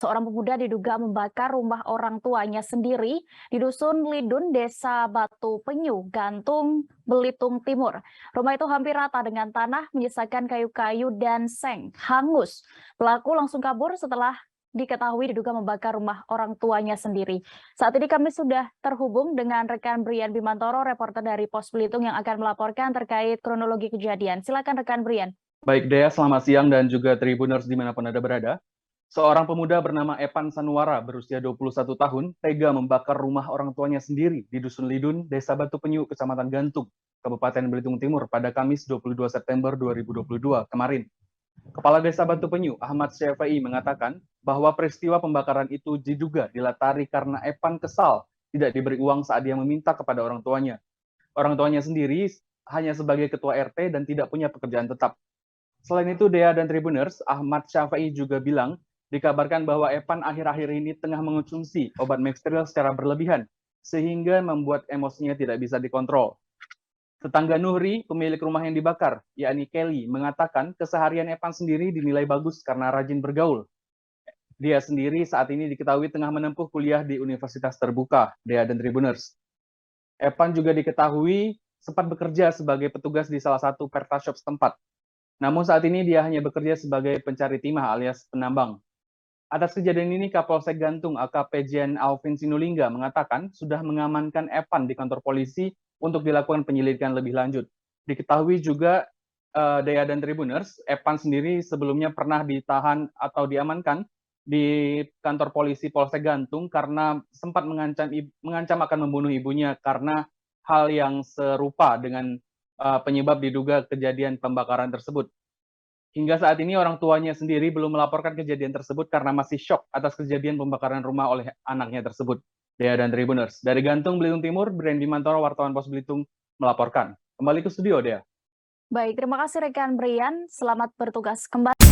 Seorang pemuda diduga membakar rumah orang tuanya sendiri di Dusun Lidun, Desa Batu Penyu, Gantung, Belitung Timur. Rumah itu hampir rata dengan tanah, menyisakan kayu-kayu dan seng hangus. Pelaku langsung kabur setelah diketahui diduga membakar rumah orang tuanya sendiri. Saat ini kami sudah terhubung dengan rekan Brian Bimantoro, reporter dari Pos Belitung yang akan melaporkan terkait kronologi kejadian. Silakan rekan Brian. Baik Dea, selamat siang dan juga Tribuners dimanapun Anda berada. Seorang pemuda bernama Evan Sanuara berusia 21 tahun tega membakar rumah orang tuanya sendiri di Dusun Lidun, Desa Batu Penyu, Kecamatan Gantung, Kabupaten Belitung Timur pada Kamis 22 September 2022 kemarin. Kepala Desa Batu Penyu, Ahmad Syafai, mengatakan bahwa peristiwa pembakaran itu diduga dilatari karena Evan kesal tidak diberi uang saat dia meminta kepada orang tuanya. Orang tuanya sendiri hanya sebagai ketua RT dan tidak punya pekerjaan tetap. Selain itu, Dea dan Tribuners, Ahmad Syafai juga bilang, dikabarkan bahwa Evan akhir-akhir ini tengah mengonsumsi obat Mextril secara berlebihan, sehingga membuat emosinya tidak bisa dikontrol. Tetangga Nuhri, pemilik rumah yang dibakar, yakni Kelly, mengatakan keseharian Evan sendiri dinilai bagus karena rajin bergaul. Dia sendiri saat ini diketahui tengah menempuh kuliah di Universitas Terbuka, Dea dan Tribuners. Evan juga diketahui sempat bekerja sebagai petugas di salah satu pertashop setempat. Namun saat ini dia hanya bekerja sebagai pencari timah alias penambang. Atas kejadian ini, Kapolsek Gantung AKP Jen Alvin Sinulinga mengatakan sudah mengamankan Evan di kantor polisi untuk dilakukan penyelidikan lebih lanjut. Diketahui juga Dea dan Tribuners, Evan sendiri sebelumnya pernah ditahan atau diamankan di kantor polisi Polsek Gantung karena sempat mengancam akan membunuh ibunya karena hal yang serupa dengan penyebab diduga kejadian pembakaran tersebut. Hingga saat ini orang tuanya sendiri belum melaporkan kejadian tersebut karena masih syok atas kejadian pembakaran rumah oleh anaknya tersebut. Dea dan Tribuners, dari Gantung, Belitung Timur, Brian Bimantoro, wartawan Pos Belitung, melaporkan. Kembali ke studio, Dea. Baik, terima kasih rekan Brian. Selamat bertugas kembali.